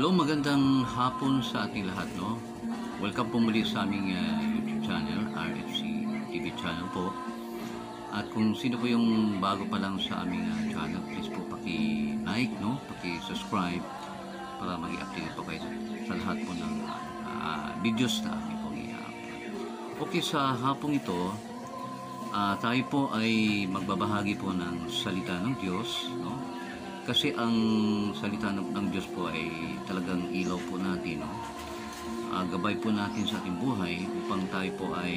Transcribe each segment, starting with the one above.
Hello, magandang hapon sa ating lahat, no? Welcome po muli sa aming YouTube channel, RFC TV channel po. At kung sino po yung bago pa lang sa aming channel, please po paki-like, no? Paki-subscribe para maging update po kayo sa lahat po ng videos na aming pong i-upload. Okay, sa hapong ito, tayo po ay magbabahagi po ng salita ng Diyos, no? Kasi ang salita ng Diyos po ay talagang ilaw po natin, no? Gabay po natin sa ating buhay upang tayo po ay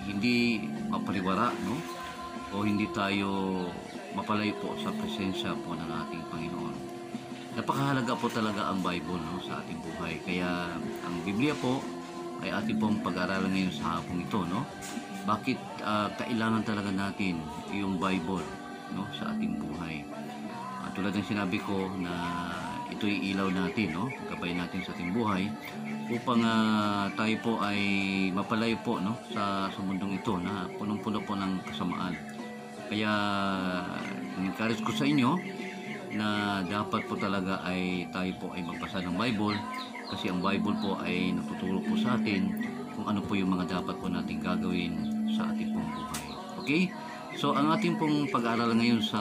hindi mapaliwara, no? O hindi tayo mapalayo po sa presensya po ng ating Panginoon. Napakahalaga po talaga ang Bible, no, sa ating buhay. Kaya ang Biblia po ay ating pong pag-aaralan ngayon sa hapong ito, no? Bakit kailangan talaga natin yung Bible, no, sa ating buhay? Tulad ng sinabi ko na ito'y ilaw natin, no? Gabay natin sa ating buhay upang tayo po ay mapalayo po, no, sa mundong ito na punong-puno po ng kasamaan. Kaya encourage ko sa inyo na dapat po talaga ay tayo po ay magbasa ng Bible, kasi ang Bible po ay natuturo po sa atin kung ano po yung mga dapat po nating gagawin sa ating pong buhay. Okay? So ang ating pong pag-aaral ngayon sa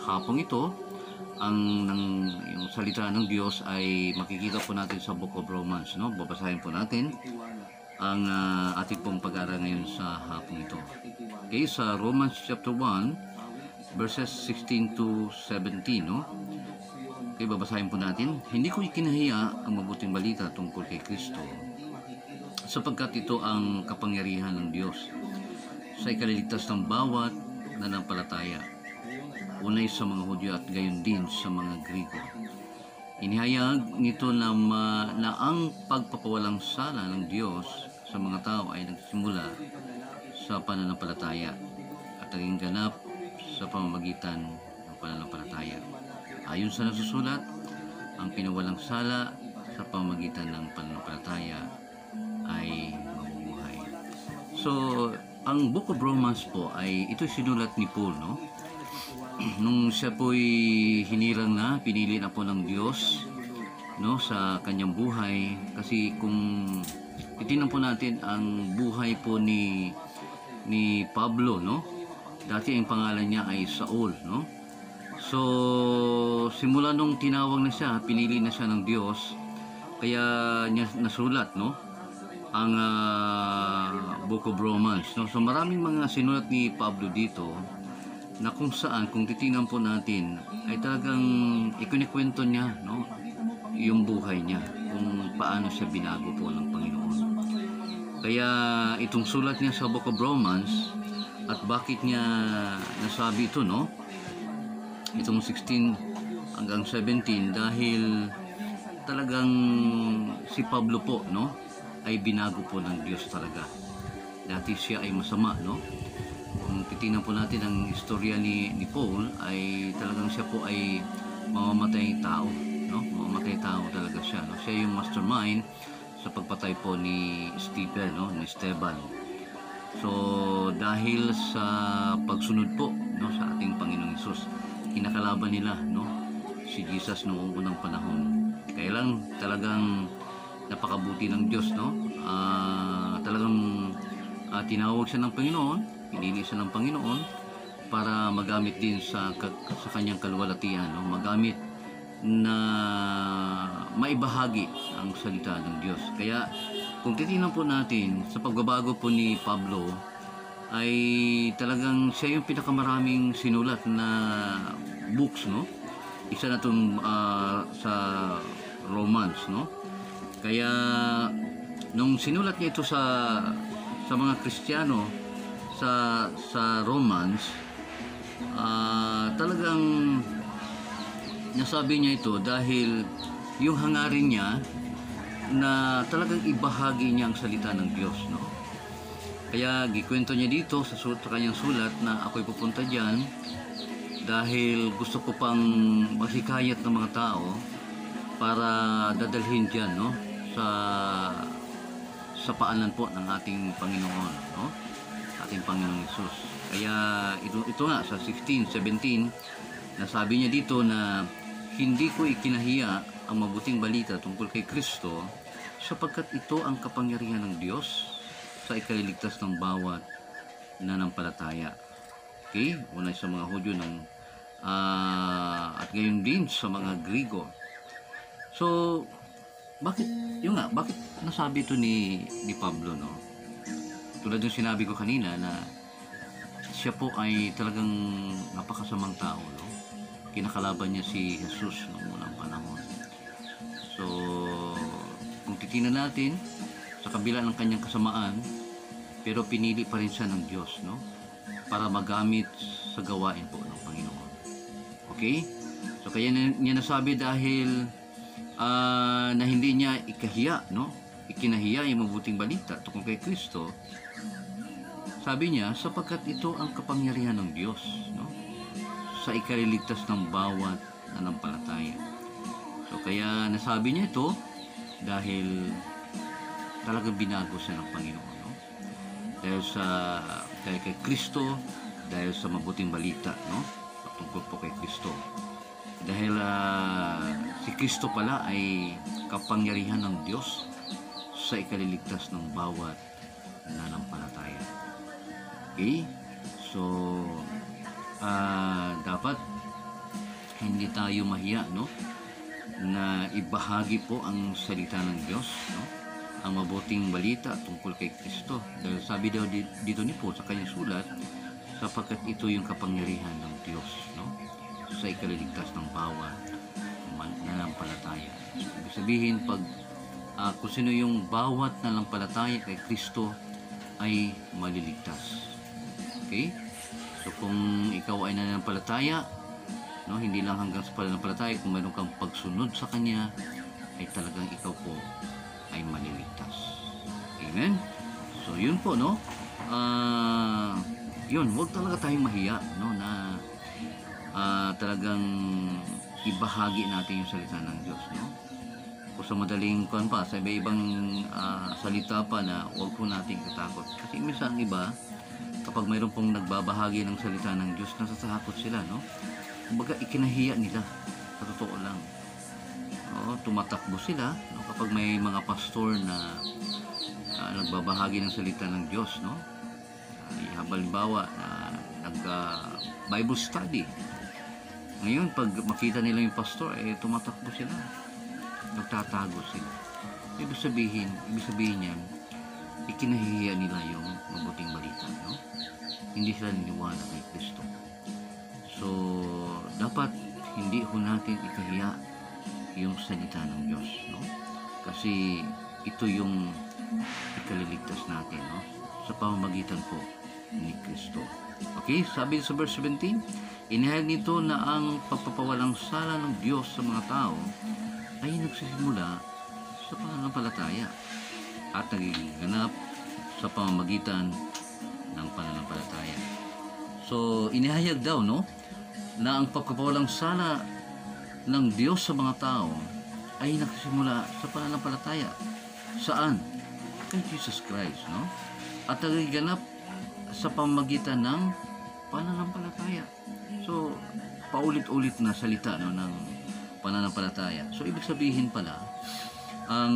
hapong ito, yung salita ng Diyos ay makikita po natin sa Book of Romans, no? Babasahin po natin ang ating pong pag-aaral ngayon sa hapong ito. Okay, sa Romans chapter 1 verses 16 to 17, no? Okay, babasahin po natin. Hindi ko ikinahiya ang mabuting balita tungkol kay Kristo, sapagkat ito ang kapangyarihan ng Diyos sa ikaliligtas ng bawat nanampalataya, unay sa mga Hudyo at gayon din sa mga Grigo. Inihayag nito na ang pagpapawalang sala ng Diyos sa mga tao ay nagsimula sa pananampalataya at naging ganap sa pamamagitan ng pananampalataya. Ayon sa nasusulat, ang pinawalang sala sa pamamagitan ng pananampalataya ay mabubuhay. So, ang Book of Romans po ay ito sinulat ni Paul, no? Nung siya po'y hinirang na, pinili na po ng Diyos, no, sa kanyang buhay. Kasi kung titingnan po natin ang buhay po ni Pablo, no? Dati ang pangalan niya ay Saul, no? So simula nung tinawag na siya, pinili na siya ng Diyos, kaya niya nasulat, no, ang Book of Romans, no? So maraming mga sinulat ni Pablo dito na kung saan, kung titingnan po natin, ay talagang ikinikwento niya, no, yung buhay niya, kung paano siya binago po ng Panginoon. Kaya itong sulat niya sa Book of Romans, at bakit niya nasabi ito, no, itong 16 hanggang 17, dahil talagang si Pablo po, no, ay binago po ng Diyos talaga. Dati siya ay masama, no? Kung titingnan po natin ang istorya ni Paul, ay talagang siya po ay mamamatay tao, no? Mamamatay tao talaga siya, no? Siya yung mastermind sa pagpatay po ni Stephen, no? Ni Esteban. So dahil sa pagsunod po, no, sa ating Panginoong Hesus, kinakalaban nila, no, si Jesus noong unang panahon. Kaya lang talagang napakabuti ng Diyos, no? Talagang tinawag siya ng Panginoon, pinili siya ng Panginoon para magamit din sa kanyang kaluwalhatian, no? Magamit na maibahagi ang salita ng Diyos. Kaya kung titingnan po natin sa pagbabago po ni Pablo, ay talagang siya yung pinakamaraming sinulat na books, no? Isa na itong sa Romans, no? Kaya nung sinulat niya ito sa mga Kristiyano sa Romans, talagang nasabi niya ito dahil yung hangarin niya na talagang ibahagi niya ang salita ng Diyos, no? Kaya gikwento niya dito sa kanyang sulat na ako'y pupunta diyan dahil gusto ko pang maghikayat ng mga tao para dadalhin diyan, no, sa paanan po ng ating Panginoon, no? Ating Panginoong Hesus. Kaya ito nga sa 16, 17, nasabi niya dito na hindi ko ikinahiya ang mabuting balita tungkol kay Kristo sapagkat ito ang kapangyarihan ng Diyos sa ikaliligtas ng bawat nananampalataya. Okay? Una sa mga Hudyo at gayon din sa mga Grigo. So, bakit nasabi ito ni Pablo, no? Tulad ng sinabi ko kanina na siya po ay talagang napakasamang tao, no? Kinakalaban niya si Jesus noong unang panahon. So, kung titingnan natin sa kabila ng kanyang kasamaan, pero pinili pa rin siya ng Diyos, no? Para magamit sa gawain po ng Panginoon. Okay? So, kaya niya nasabi dahil na hindi niya ikahiya, no? Ikinahiya yung mabuting balita tungkol kay Kristo. Sabi niya, sapagkat ito ang kapangyarihan ng Diyos, no? Sa ikaliligtas ng bawat nananampalataya. So, kaya nasabi niya ito dahil talagang binago siya ng Panginoon, no? Dahil kay Kristo, dahil sa mabuting balita, no? Tungkol po kay Kristo. Dahil si Kristo pala ay kapangyarihan ng Diyos sa ikaliligtas ng bawat nananampalataya. Okay? So, dapat hindi tayo mahiya, no? Na ibahagi po ang salita ng Diyos, no? Ang mabuting balita tungkol kay Kristo. Dahil sabi daw dito ni Paul sa kanyang sulat, sapagkat ito yung kapangyarihan ng Diyos, no? Sa ikaliligtas ng bawat nananampalataya. Ibig sabihin, kung sino yung bawat nananampalataya kay Kristo ay maliligtas. Okay? So kung ikaw ay nananampalataya, no, hindi lang hanggang sa pananampalataya, kung mayroon kang pagsunod sa Kanya, ay talagang ikaw po ay maliligtas. Amen? So yun po, no? Yun, huwag talaga tayong mahiya, no, na talagang ibahagi natin yung salita ng Diyos, no? Kung sa madaling sa iba-ibang salita pa na huwag po natin katakot. Kasi minsan iba, kapag mayroon pong nagbabahagi ng salita ng Diyos, nasatakot sila, no? Kumbaga, ikinahiya nila. Sa totoo lang. Tumatakbo sila, no? Kapag may mga pastor na nagbabahagi ng salita ng Diyos, no? Halimbawa, Bible study. Ngayon, pag makita nila yung pastor, tumatakbo sila. Nagtatago sila. Ibig sabihin niyan, ikinahihiya nila yung mabuting balita, no? Hindi sila niniwala kay Kristo. So, dapat hindi ho natin ikahiya yung salita ng Diyos, no? Kasi ito yung ikaliligtas natin, no? Sa pamamagitan po ni Kristo. Okay, sabi sa verse 17, inihayag nito na ang pagpapawalang sala ng Diyos sa mga tao ay nagsisimula sa pananampalataya at nagiganap sa pamamagitan ng pananampalataya. So, inihayag daw, no, na ang pagpapawalang sala ng Diyos sa mga tao ay nagsisimula sa pananampalataya. Saan? Kay Jesus Christ, no? At nagiganap sa pamamagitan ng pananampalataya. So, paulit-ulit na salita, no, ng pananampalataya. So, ibig sabihin pala, ang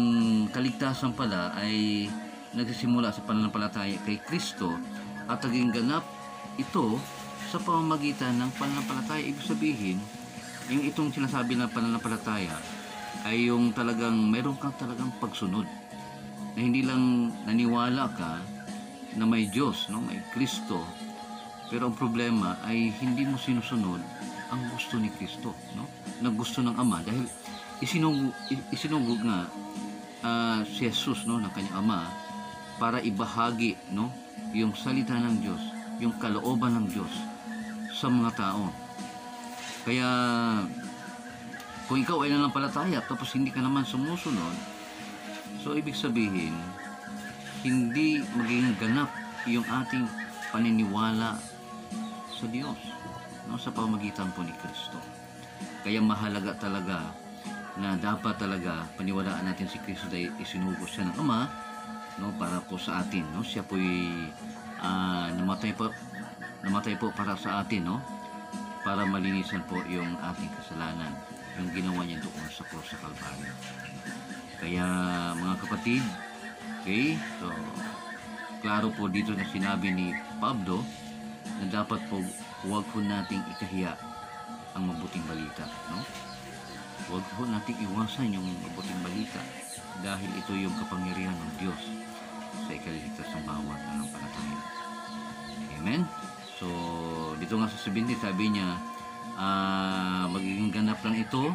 kaligtasan pala ay nagsisimula sa pananampalataya kay Kristo at naging ganap ito sa pamamagitan ng pananampalataya. Ibig sabihin, yung itong sinasabi na pananampalataya ay yung talagang mayroon kang talagang pagsunod. Na hindi lang naniwala ka na may Diyos, no, may Kristo, pero ang problema ay hindi mo sinusunod ang gusto ni Kristo, no? Na gusto ng Ama, dahil isinugod nga si Jesus, no, ng kanyang Ama para ibahagi, no, yung salita ng Diyos, yung kalooban ng Diyos sa mga tao. Kaya kung ikaw ay nananampalataya tapos hindi ka naman sumusunod, so ibig sabihin hindi magiging ganap yung ating paniniwala sa Diyos, no, sa pamamagitan po ni Kristo. Kaya mahalaga talaga na dapat talaga paniwalaan natin si Kristo dahil isinugos siya ng Ama, no, para po sa atin, no? Siya po'y namatay po para sa atin, no? Para malinisan po yung ating kasalanan. yung ginawa niya doon sa cross sa Calvary. Kaya mga kapatid, okay, so klaro po dito na sinabi ni Pablo na dapat po huwag po nating ikahiya ang mabuting balita, no? Huwag po nating iwasan yung mabuting balita dahil ito yung kapangyarihan ng Diyos sa ikaliligtas ng bawat pananampalataya. Amen? So, dito nga sa 70, sabi niya, magiging ganap lang ito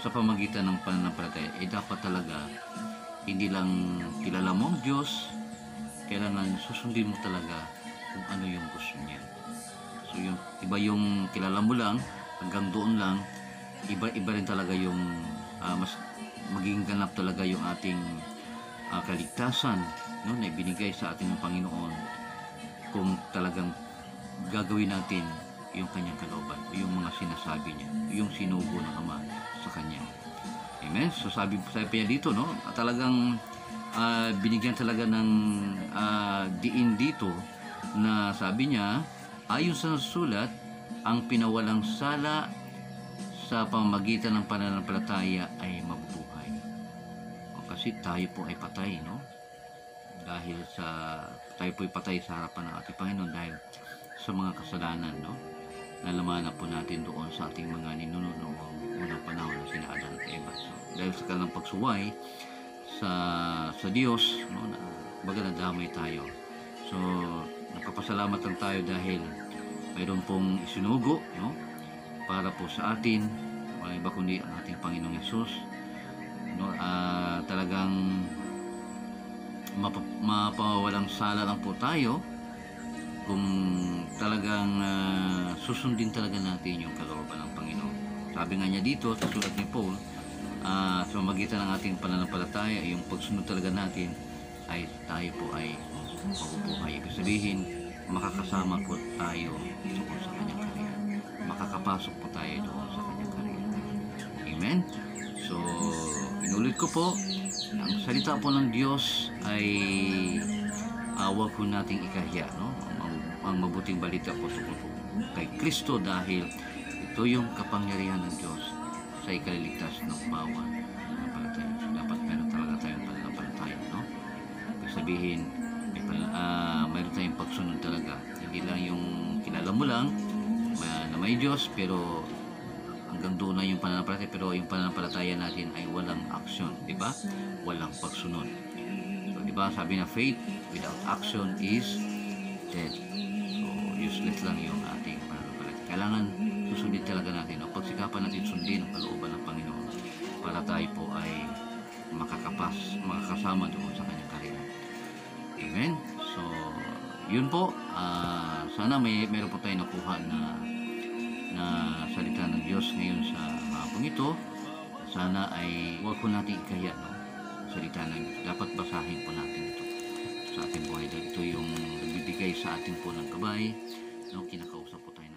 sa pamagitan ng pananampalataya. Dapat talaga hindi lang kilala mo ang Diyos, kailangan susundin mo talaga kung ano yung gusto niya. So yung iba yung kilala mo lang, hanggang doon lang, iba rin talaga yung mas magiging ganap talaga yung ating kaligtasan, no, na ibinigay sa atin ng Panginoon kung talagang gagawin natin yung kanyang kalooban, yung mga sinasabi niya, yung sinugo ng Ama sa kanya. Amen? So sabi niya dito, no, talagang binigyan talaga ng diin dito na sabi niya, ayon sa sulat, ang pinawalang sala sa pamamagitan ng pananampalataya ay mabubuhay. Kasi tayo po ay patay, no? Dahil tayo po ay patay sa harapan ng ating Panginoon dahil sa mga kasalanan, no? Nalamanan po natin doon sa ating mga ninuno noong unang panahon na sina Adan at Eva. So, dahil sa kanilang pagsuway sa Diyos, no, baga nadamay tayo. So, nagpapasalamat lang tayo dahil mayroon pong isinugo, no, para po sa atin, wala iba kundi ang ating Panginoong Yesus, no, talagang mapawalang sala lang po tayo kung talagang susundin talaga natin yung kalooban ng Panginoon. Sabi nga niya dito sa sulat ni Paul, sa pamamagitan ng ating pananampalataya, yung pagsunod talaga natin ay tayo po ay mabubuhay. Ibig sabihin, makakasama po tayo doon sa kanyang kaharian. Makakapasok po tayo doon sa kanyang kaharian. Amen? So, inulit ko po, ang salita po ng Diyos ay huwag po nating ikahiya, no? Ang mabuting balita po tungkol kay Kristo dahil ito yung kapangyarihan ng Diyos sa ikaliligtas ng bawat pananampalataya. So, dapat meron talaga tayong pananampalataya, no? Ibig sabihin, mayroon tayong pagsunod talaga. Hindi lang yung kilala mo lang na may Diyos, pero hanggang doon na yung pananampalataya, pero yung pananampalataya natin ay walang aksyon, di ba? Walang pagsunod. So, di ba, sabi na faith without action is dead. So, useless lang yung ating pananampalataya. Kailangan susundin talaga natin, no? Pagsikapan natin sundin ang kalooban ng Panginoon para tayo po ay makakasama doon sa kanyang kaharian. Amen? So, yun po. Sana meron po tayo nakuha na salita ng Diyos ngayon sa hapong ito. Sana ay huwag po natin ikahiya, no? Salita ng Diyos. Dapat basahin po natin ito sa ating buhay. Ito yung nagbibigay sa atin po ng gabay, no? Kinakausap po tayo